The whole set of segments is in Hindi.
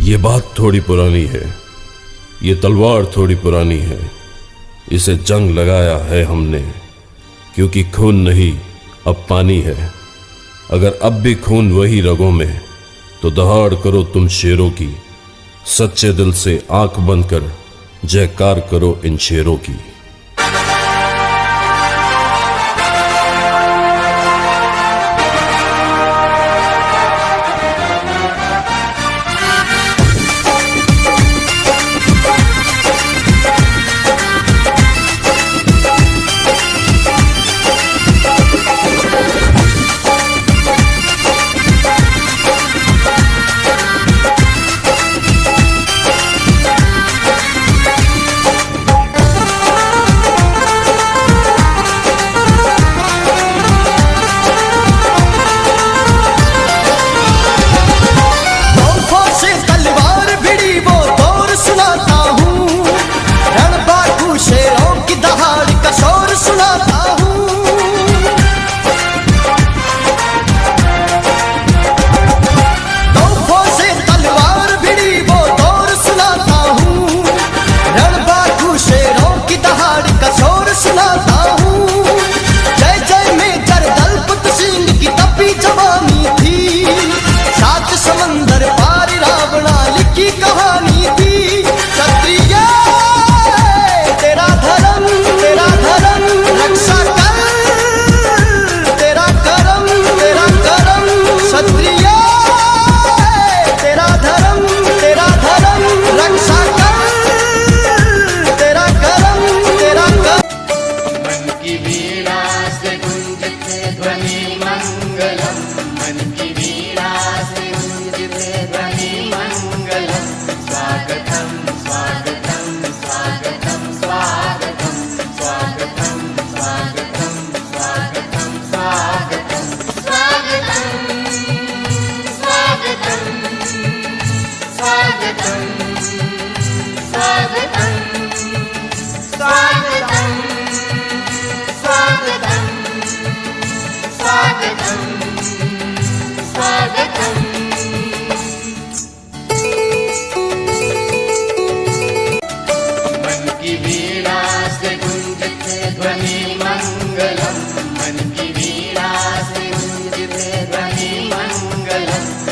ये बात थोड़ी पुरानी है, ये तलवार थोड़ी पुरानी है। इसे जंग लगाया है हमने, क्योंकि खून नहीं अब पानी है। अगर अब भी खून वही रगों में, तो दहाड़ करो तुम शेरों की। सच्चे दिल से आंख बंद कर जयकार करो इन शेरों की।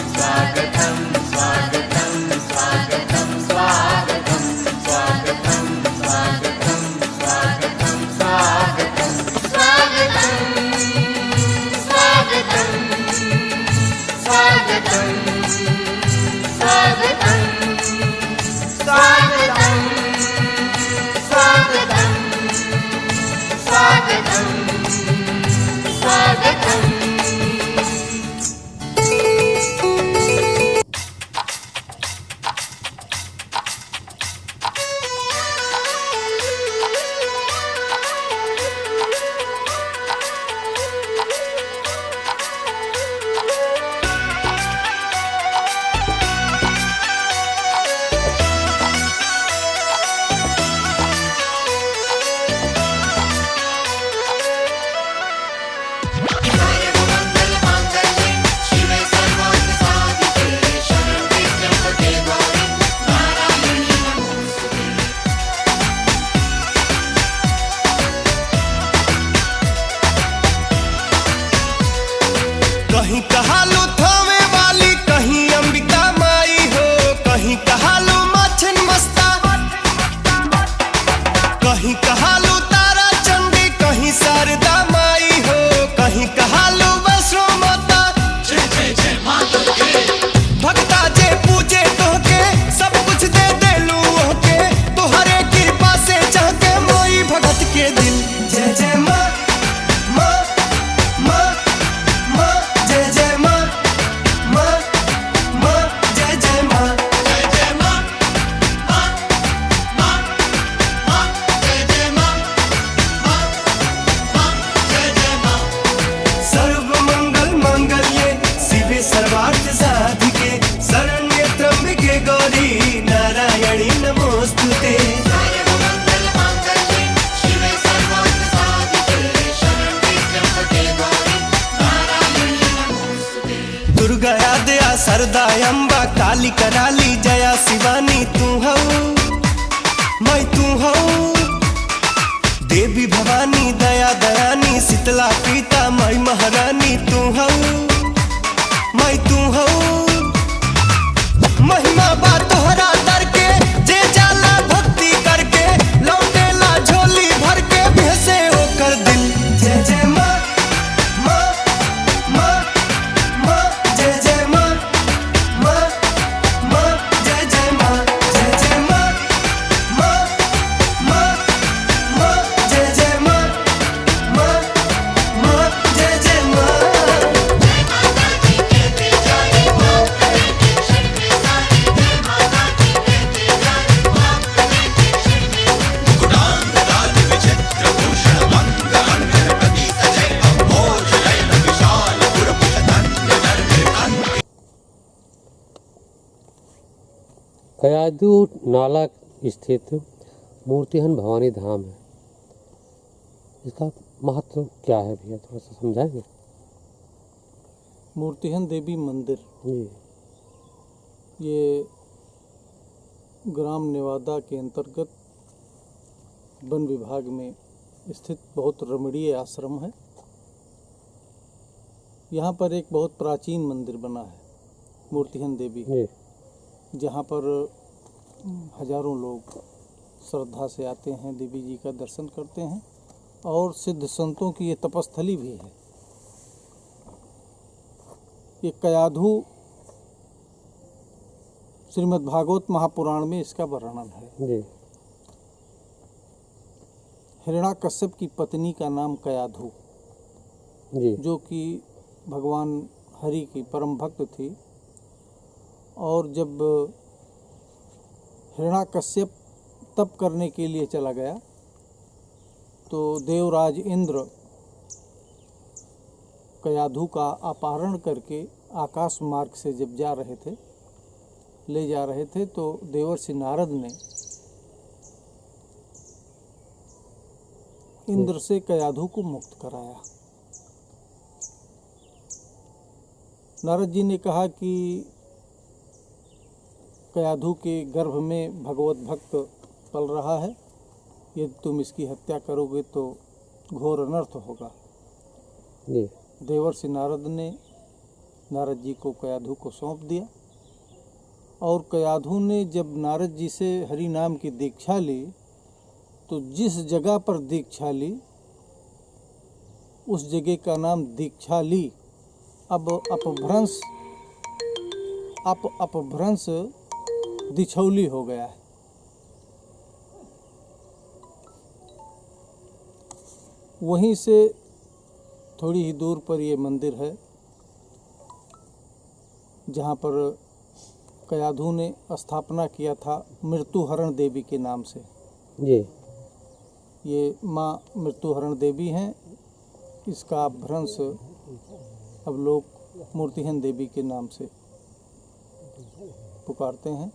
स्वागतम स्वागतम स्वागतम। शारदा अम्बा काली कराली जया शिवानी तू हऊ मैं तू हऊ देवी भवानी दया दयानी शीतला पीता मैं महारानी तू हऊ मैं तू हऊ महिमा बा तोहरा दर के जे जाला भक्ति करके लौटेला झोली भर के भेसे ओकर दिल जय जय माँ माँ माँ माँ जय जय माँ माँ माँ जय जय माँ जय जय माँ माँ माँ माँ जय जय माँ माँ माँ जय जय माँ। कयाधु नाला स्थित मूर्तिहन भवानी धाम है। इसका महत्व क्या है भैया, थोड़ा सा समझाएंगे? मूर्तिहन देवी मंदिर जी ये ग्राम नेवादा के अंतर्गत वन विभाग में स्थित बहुत रमणीय आश्रम है। यहाँ पर एक बहुत प्राचीन मंदिर बना है मूर्तिहन देवी, जी जहाँ पर हजारों लोग श्रद्धा से आते हैं, देवी जी का दर्शन करते हैं और सिद्ध संतों की ये तपस्थली भी है। ये कयाधु श्रीमद् भागवत महापुराण में इसका वर्णन है। जी हिरण्याकश्यप की पत्नी का नाम कयाधु, जी जो कि भगवान हरि की परम भक्त थी। और जब हिरण्याकश्यप तप करने के लिए चला गया तो देवराज इंद्र कयाधु का अपहरण करके आकाश मार्ग से जब ले जा रहे थे तो देवर्षि नारद ने इंद्र से कयाधु को मुक्त कराया। नारद जी ने कहा कि कयाधु के गर्भ में भगवत भक्त पल रहा है, यदि तुम इसकी हत्या करोगे तो घोर अनर्थ होगा। जी देवर्षि नारद ने नारद जी को कयाधु को सौंप दिया और कयाधु ने जब नारद जी से हरि नाम की दीक्षा ली तो जिस जगह पर दीक्षा ली उस जगह का नाम दीक्षाली अब अपभ्रंश दिछौली हो गया है। वहीं से थोड़ी ही दूर पर ये मंदिर है जहाँ पर कयाधु ने स्थापना किया था मृत्युहरण देवी के नाम से। जी ये माँ मृत्युहरण देवी हैं। इसका भ्रंश अब लोग मूर्तिहन देवी के नाम से पुकारते हैं।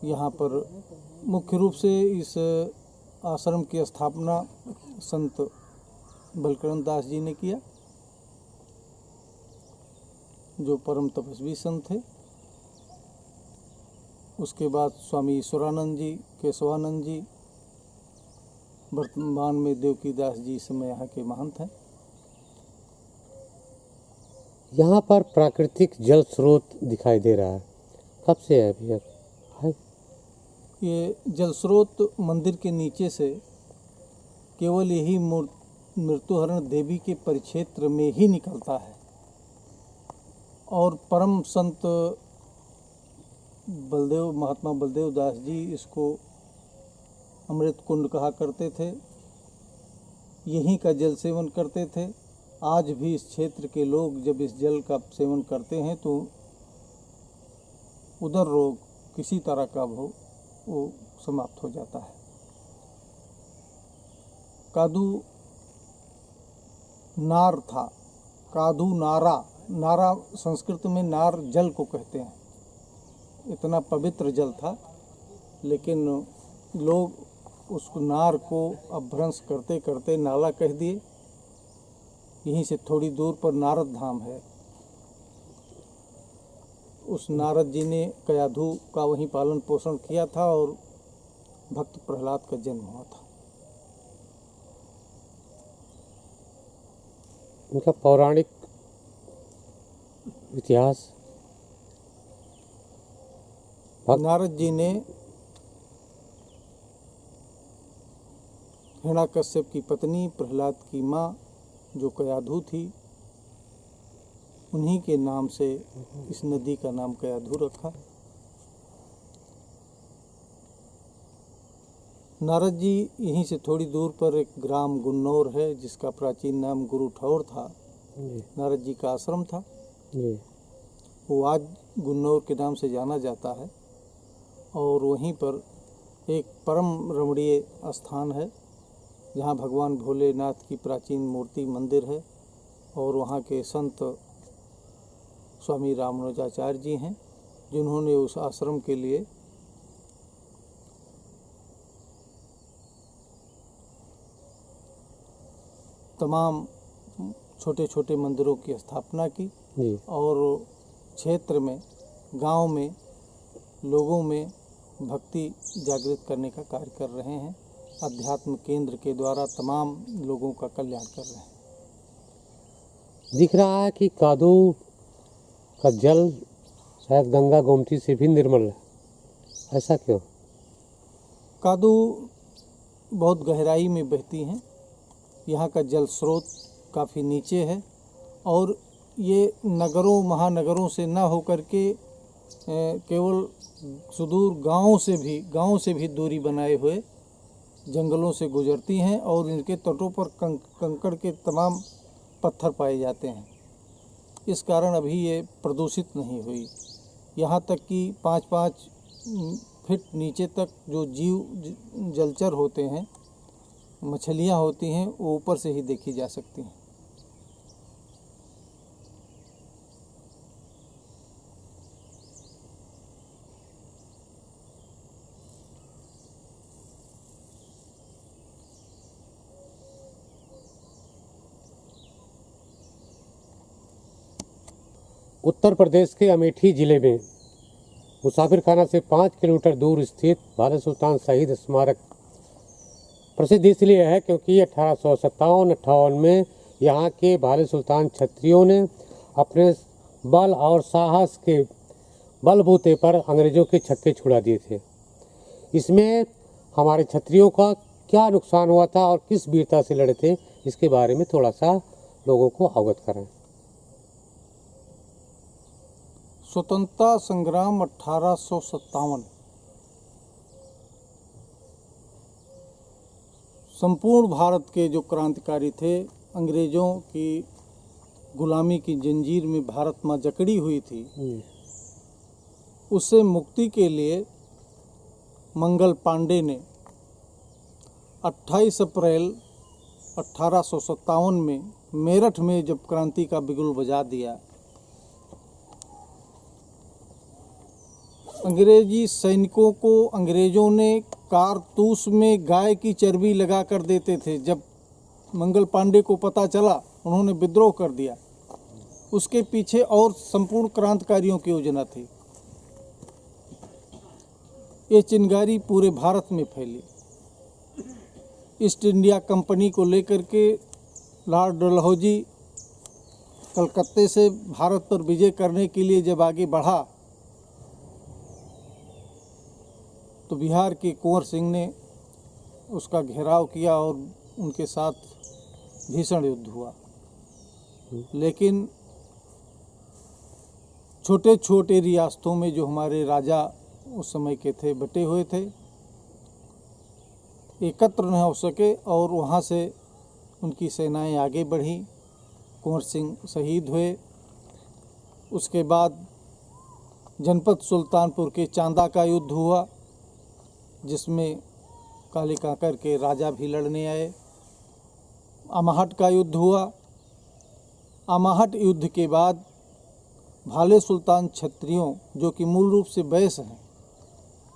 यहाँ पर मुख्य रूप से इस आश्रम की स्थापना संत बलकरण दास जी ने किया, जो परम तपस्वी संत थे। उसके बाद स्वामी ईश्वरानंद जी, केशवानंद जी, वर्तमान में देवकीदास जी इस समय यहाँ के महंत हैं। यहाँ पर प्राकृतिक जल स्रोत दिखाई दे रहा है, कब से है भैया? है ये जल स्रोत मंदिर के नीचे से केवल यही मृत्युहरण देवी के परिक्षेत्र में ही निकलता है और परम संत बलदेव महात्मा बलदेव दास जी इसको अमृत कुंड कहा करते थे। यहीं का जल सेवन करते थे। आज भी इस क्षेत्र के लोग जब इस जल का सेवन करते हैं तो उदर रोग किसी तरह का हो वो समाप्त हो जाता है। कादू नार था, कादू नारा, नारा संस्कृत में नार जल को कहते हैं। इतना पवित्र जल था, लेकिन लोग उस नार को अपभ्रंश करते करते नाला कह दिए। यहीं से थोड़ी दूर पर नारद धाम है। उस नारद जी ने कयाधु का वहीं पालन पोषण किया था और भक्त प्रहलाद का जन्म हुआ था। उनका पौराणिक इतिहास। नारद जी ने हिरण्याकश्यप की पत्नी प्रहलाद की माँ जो कयाधु थी, उन्हीं के नाम से इस नदी का नाम कयाधु रखा। नारद जी यहीं से थोड़ी दूर पर एक ग्राम गुन्नौर है जिसका प्राचीन नाम गुरु ठौर था, नारद जी का आश्रम था। वो आज गुन्नौर के नाम से जाना जाता है और वहीं पर एक परम रमणीय स्थान है जहाँ भगवान भोलेनाथ की प्राचीन मूर्ति मंदिर है और वहाँ के संत स्वामी रामानुजाचार्य जी हैं जिन्होंने उस आश्रम के लिए तमाम छोटे छोटे मंदिरों की स्थापना की और क्षेत्र में, गांव में लोगों में भक्ति जागृत करने का कार्य कर रहे हैं। अध्यात्म केंद्र के द्वारा तमाम लोगों का कल्याण कर रहे हैं। दिख रहा है कि कादू का जल शायद गंगा गोमती से भी निर्मल है, ऐसा क्यों? कादू बहुत गहराई में बहती हैं, यहाँ का जल स्रोत काफ़ी नीचे है और ये नगरों महानगरों से ना होकर के केवल सुदूर गांवों से भी दूरी बनाए हुए जंगलों से गुजरती हैं और इनके तटों पर कंकड़ के तमाम पत्थर पाए जाते हैं। इस कारण अभी ये प्रदूषित नहीं हुई। यहाँ तक कि 5-5 फीट नीचे तक जो जीव जलचर होते हैं, मछलियाँ होती हैं, वो ऊपर से ही देखी जा सकती हैं। उत्तर प्रदेश के अमेठी जिले में मुसाफिर खाना से 5 किलोमीटर दूर स्थित भाले सुल्तान शहीद स्मारक प्रसिद्ध इसलिए है क्योंकि 1857-58 में यहाँ के भाले सुल्तान क्षत्रियों ने अपने बल और साहस के बलबूते पर अंग्रेजों के छक्के छुड़ा दिए थे। इसमें हमारे क्षत्रियों का क्या नुकसान हुआ था और किस वीरता से लड़े थे, इसके बारे में थोड़ा सा लोगों को अवगत करें। स्वतंत्रता संग्राम 1857 संपूर्ण भारत के जो क्रांतिकारी थे, अंग्रेजों की गुलामी की जंजीर में भारत माँ जकड़ी हुई थी, उससे मुक्ति के लिए मंगल पांडे ने 28 अप्रैल 1857 में मेरठ में जब क्रांति का बिगुल बजा दिया, अंग्रेजी सैनिकों को अंग्रेजों ने कारतूस में गाय की चर्बी लगा कर देते थे। जब मंगल पांडे को पता चला, उन्होंने विद्रोह कर दिया। उसके पीछे और संपूर्ण क्रांतिकारियों की योजना थी। ये चिंगारी पूरे भारत में फैली। ईस्ट इंडिया कंपनी को लेकर के लॉर्ड डलहौजी कलकत्ते से भारत पर विजय करने के लिए जब आगे बढ़ा तो बिहार के कुंवर सिंह ने उसका घेराव किया और उनके साथ भीषण युद्ध हुआ। लेकिन छोटे छोटे रियासतों में जो हमारे राजा उस समय के थे, बटे हुए थे, एकत्र न हो सके और वहाँ से उनकी सेनाएं आगे बढ़ी। कुंवर सिंह शहीद हुए। उसके बाद जनपद सुल्तानपुर के चांदा का युद्ध हुआ, जिसमें काली कांकर के राजा भी लड़ने आए। अमाहट का युद्ध हुआ। अमाहट युद्ध के बाद भाले सुल्तान क्षत्रियों, जो कि मूल रूप से बैस हैं,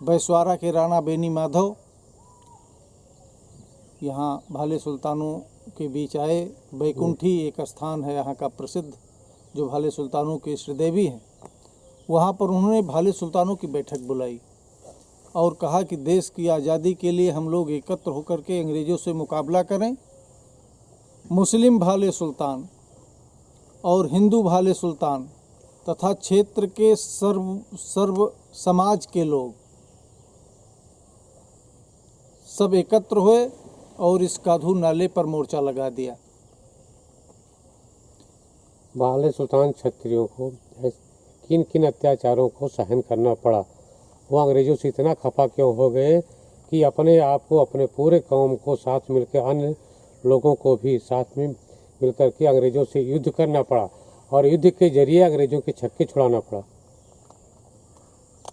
बैसवारा के राणा बेनी माधव यहाँ भाले सुल्तानों के बीच आए। बैकुंठी एक स्थान है यहाँ का प्रसिद्ध, जो भाले सुल्तानों के इष्ट देवी हैं। वहाँ पर उन्होंने भाले सुल्तानों की बैठक बुलाई और कहा कि देश की आज़ादी के लिए हम लोग एकत्र होकर के अंग्रेज़ों से मुकाबला करें। मुस्लिम भाले सुल्तान और हिंदू भाले सुल्तान तथा क्षेत्र के सर्व समाज के लोग सब एकत्र हुए और इस काधू नाले पर मोर्चा लगा दिया। भाले सुल्तान क्षत्रियों को किन किन अत्याचारों को सहन करना पड़ा, वो अंग्रेज़ों से इतना खफा क्यों हो गए कि अपने आप को, अपने पूरे कौम को साथ मिलकर, अन्य लोगों को भी साथ में मिलकर के अंग्रेज़ों से युद्ध करना पड़ा और युद्ध के जरिए अंग्रेज़ों के छक्के छुड़ाना पड़ा।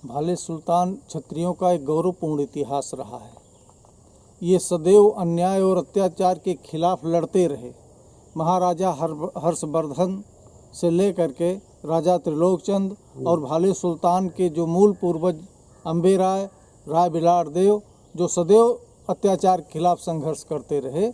भाले सुल्तान क्षत्रियों का एक गौरवपूर्ण इतिहास रहा है। ये सदैव अन्याय और अत्याचार के खिलाफ लड़ते रहे। महाराजा हर्षवर्धन से लेकर के राजा त्रिलोकचंद और भाले सुल्तान के जो मूल पूर्वज अम्बे राय, राय बिलार देव, जो सदैव अत्याचार के खिलाफ संघर्ष करते रहे,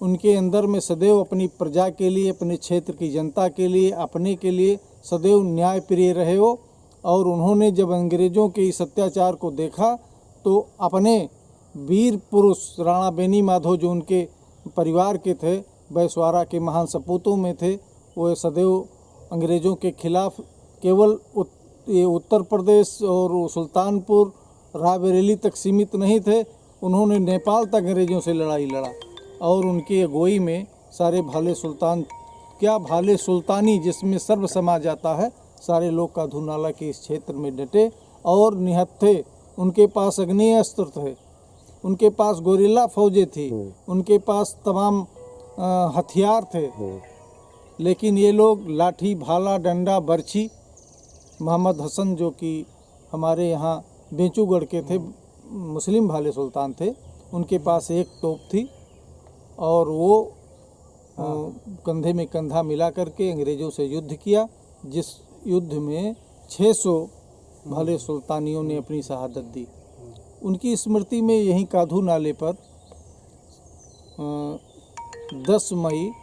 उनके अंदर में सदैव अपनी प्रजा के लिए, अपने क्षेत्र की जनता के लिए, अपने के लिए सदैव न्याय प्रिय रहे हो। और उन्होंने जब अंग्रेज़ों के इस अत्याचार को देखा तो अपने वीर पुरुष राणा बेनी माधो, जो उनके परिवार के थे, बैसवारा के महान सपूतों में थे, वो सदैव अंग्रेज़ों के खिलाफ केवल ये उत्तर प्रदेश और सुल्तानपुर, रायबरेली तक सीमित नहीं थे। उन्होंने नेपाल तक अंग्रेज़ों से लड़ाई लड़ा और उनकी अगुवाई में सारे भाले सुल्तान, क्या भाले सुल्तानी जिसमें सर्व समाज आता है, सारे लोग काधू नाला के इस क्षेत्र में डटे और निहत्थे। उनके पास अग्नेय अस्त्र थे, उनके पास गोरिल्ला फौजें थी, उनके पास तमाम हथियार थे, लेकिन ये लोग लाठी, भाला, डंडा, बर्छी, मोहम्मद हसन जो कि हमारे यहाँ बेंचूगढ़ के थे, मुस्लिम भाले सुल्तान थे, उनके पास एक तोप थी और वो कंधे में कंधा मिला करके अंग्रेज़ों से युद्ध किया, जिस युद्ध में 600 भाले सुल्तानियों ने अपनी शहादत दी। उनकी स्मृति में यहीं काधू नाले पर 10 मई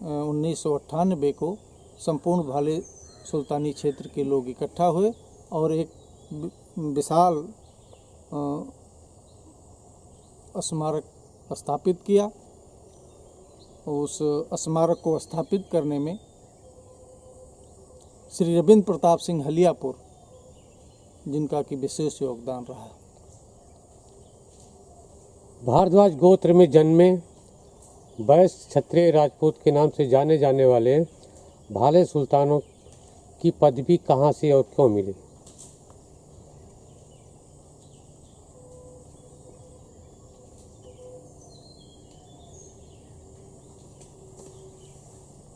1998 को संपूर्ण भाले सुल्तानी क्षेत्र के लोग इकट्ठा हुए और एक विशाल स्मारक स्थापित किया। उस स्मारक को स्थापित करने में श्री रविंद्र प्रताप सिंह हलियापुर, जिनका कि विशेष योगदान रहा। भारद्वाज गोत्र में जन्मे वैश्य क्षत्रिय राजपूत के नाम से जाने जाने वाले भाले सुल्तानों की पदवी कहाँ से और क्यों मिली?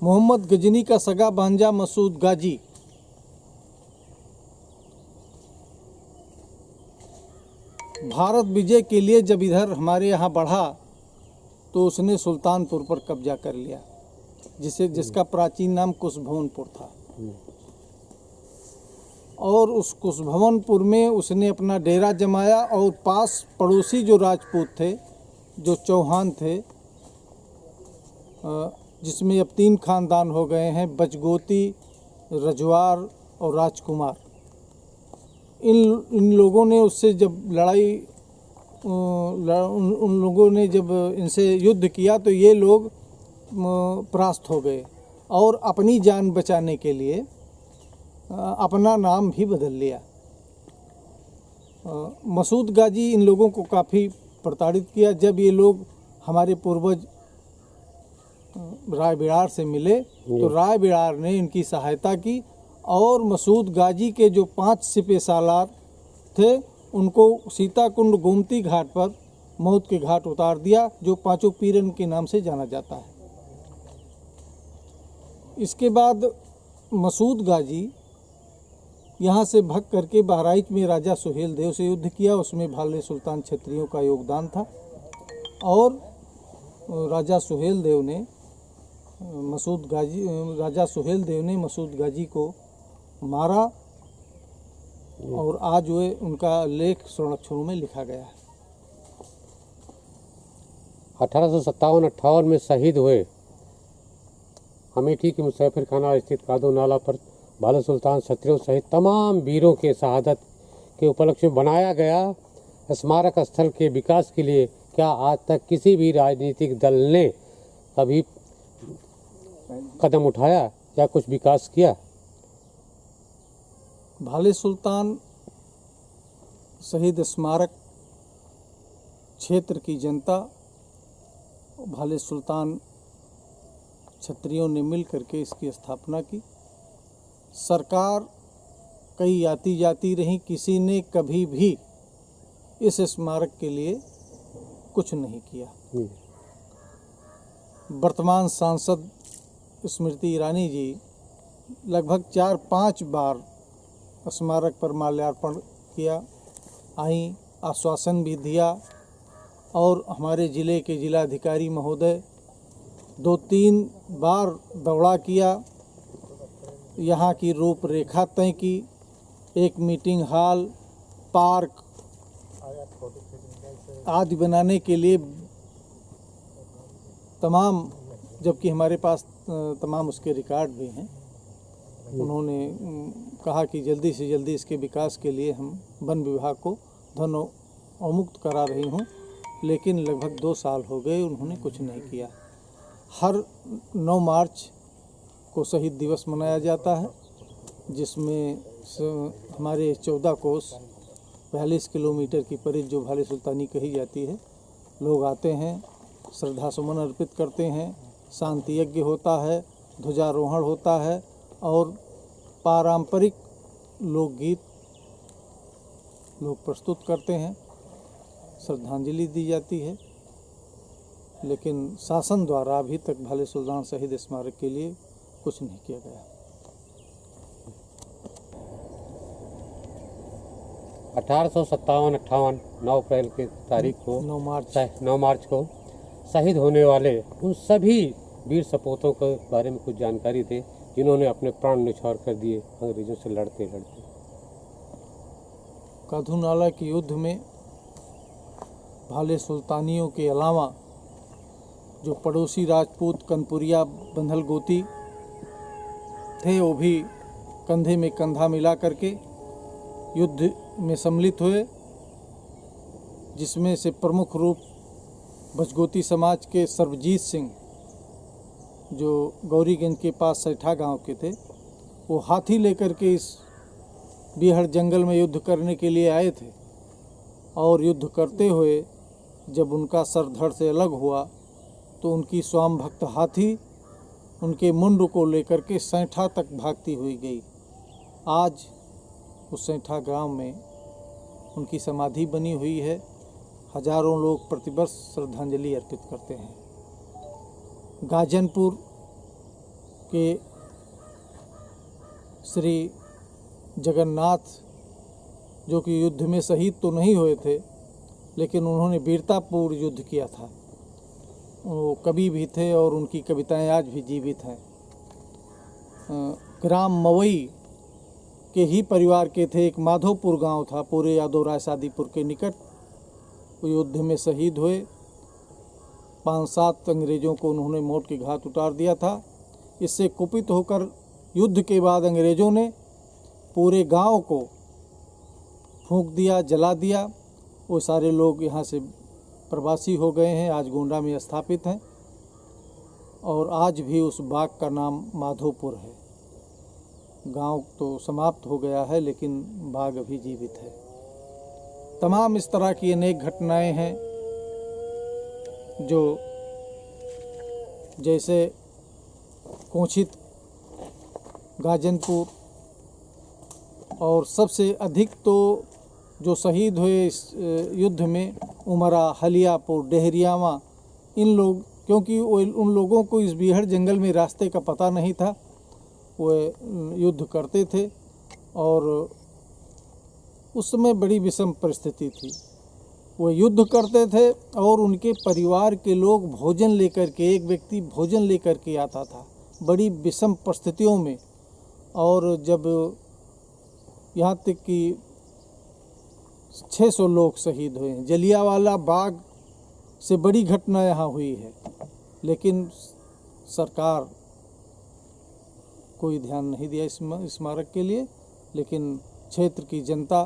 मोहम्मद गजनी का सगा भांजा मसूद गाजी भारत विजय के लिए जब इधर हमारे यहाँ बढ़ा तो उसने सुल्तानपुर पर कब्जा कर लिया, जिसका प्राचीन नाम कुशभवनपुर था। और उस कुशभवनपुर में उसने अपना डेरा जमाया और पास पड़ोसी जो राजपूत थे, जो चौहान थे, जिसमें अब 3 खानदान हो गए हैं, बचगोती, रजवार और राजकुमार, इन लोगों ने उससे जब लड़ाई, उन लोगों ने जब इनसे युद्ध किया तो ये लोग परास्त हो गए और अपनी जान बचाने के लिए अपना नाम भी बदल लिया। मसूद गाजी इन लोगों को काफ़ी प्रताड़ित किया। जब ये लोग हमारे पूर्वज राय बिरार से मिले तो राय बिरार ने इनकी सहायता की और मसूद गाजी के जो 5 सिपह सालार थे उनको सीताकुंड गोमती घाट पर मौत के घाट उतार दिया, जो 5 पीरन के नाम से जाना जाता है। इसके बाद मसूद गाजी यहाँ से भाग करके बहराइच में राजा सुहेल देव से युद्ध किया। उसमें भाले सुल्तान क्षत्रियों का योगदान था और राजा सुहेल देव ने मसूद गाजी को मारा और आज वे उनका लेख स्वर्णाक्षरों में लिखा गया है। 1857-58 में शहीद हुए अमेठी के मुसैफिर खाना स्थित कादो नाला पर भाले सुल्तान क्षत्रियों सहित तमाम वीरों के शहादत के उपलक्ष्य में बनाया गया स्मारक स्थल के विकास के लिए क्या आज तक किसी भी राजनीतिक दल ने कभी कदम उठाया या कुछ विकास किया? भाले सुल्तान शहीद स्मारक क्षेत्र की जनता भाले सुल्तान क्षत्रियों ने मिल करके इसकी स्थापना की। सरकार कई आती जाती रही, किसी ने कभी भी इस स्मारक के लिए कुछ नहीं किया। वर्तमान सांसद स्मृति ईरानी जी लगभग 4-5 बार स्मारक पर माल्यार्पण किया, आई, आश्वासन भी दिया और हमारे ज़िले के जिलाधिकारी महोदय 2-3 बार दौड़ा किया, यहाँ की रूपरेखा तय की, एक मीटिंग हॉल, पार्क आदि बनाने के लिए तमाम, जबकि हमारे पास तमाम उसके रिकॉर्ड भी हैं। उन्होंने कहा कि जल्दी से जल्दी इसके विकास के लिए हम वन विभाग को धन अवमुक्त करा रही हूँ, लेकिन लगभग 2 साल हो गए उन्होंने कुछ नहीं किया। हर 9 मार्च को शहीद दिवस मनाया जाता है, जिसमें हमारे 14 कोस 42 किलोमीटर की परिधि जो भाले सुल्तानी कही जाती है, लोग आते हैं, श्रद्धा सुमन अर्पित करते हैं, शांति यज्ञ होता है, ध्वजारोहण होता है और पारंपरिक लोकगीत लोग प्रस्तुत करते हैं, श्रद्धांजलि दी जाती है। लेकिन शासन द्वारा अभी तक भाले सुल्तान शहीद स्मारक के लिए कुछ नहीं किया गया। 1857-58 9 अप्रैल की तारीख को 9 मार्च को शहीद होने वाले उन सभी वीर सपूतों के बारे में कुछ जानकारी दें जिन्होंने अपने प्राण न्यौछावर कर दिए अंग्रेजों से लड़ते लड़ते। काधू नाला के युद्ध में भाले सुल्तानियों के अलावा जो पड़ोसी राजपूत कनपुरिया बंधल गोती थे, वो भी कंधे में कंधा मिला करके युद्ध में सम्मिलित हुए, जिसमें से प्रमुख रूप भजगोती समाज के सर्वजीत सिंह, जो गौरीगंज के पास सैठा गांव के थे, वो हाथी लेकर के इस बीहड़ जंगल में युद्ध करने के लिए आए थे और युद्ध करते हुए जब उनका सर धड़ से अलग हुआ तो उनकी स्वाम भक्त हाथी उनके मुंड को लेकर के सैठा तक भागती हुई गई। आज उस सैठा गांव में उनकी समाधि बनी हुई है, हजारों लोग प्रतिवर्ष श्रद्धांजलि अर्पित करते हैं। गाजनपुर के श्री जगन्नाथ, जो कि युद्ध में शहीद तो नहीं हुए थे, लेकिन उन्होंने वीरतापूर्ण युद्ध किया था, वो कवि भी थे और उनकी कविताएं आज भी जीवित हैं। ग्राम मवई के ही परिवार के थे, एक माधोपुर गांव था पूरे यादव राय शादीपुर के निकट, वो युद्ध में शहीद हुए। 5-7 अंग्रेज़ों को उन्होंने मौत के घाट उतार दिया था। इससे कुपित होकर युद्ध के बाद अंग्रेज़ों ने पूरे गांव को फूंक दिया, जला दिया। वो सारे लोग यहाँ से प्रवासी हो गए हैं, आज गोंडा में स्थापित हैं और आज भी उस बाग का नाम माधोपुर है। गांव तो समाप्त हो गया है लेकिन बाग अभी जीवित है। तमाम इस तरह की अनेक घटनाएं हैं जो जैसे कोंचित, गाजनपुर और सबसे अधिक तो जो शहीद हुए इस युद्ध में उमरा, हलियापुर, डेहरियावा, इन लोग, क्योंकि उन लोगों को इस बीहड़ जंगल में रास्ते का पता नहीं था, वो युद्ध करते थे और उस समय बड़ी विषम परिस्थिति थी। वो युद्ध करते थे और उनके परिवार के लोग भोजन लेकर के, एक व्यक्ति भोजन लेकर के आता था बड़ी विषम परिस्थितियों में। और जब यहाँ तक कि 600 लोग शहीद हुए हैं। जलियांवाला बाग से बड़ी घटना यहाँ हुई है, लेकिन सरकार कोई ध्यान नहीं दिया इस स्मारक के लिए, लेकिन क्षेत्र की जनता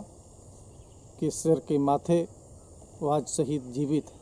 के सिर के माथे वो आज शहीद जीवित है।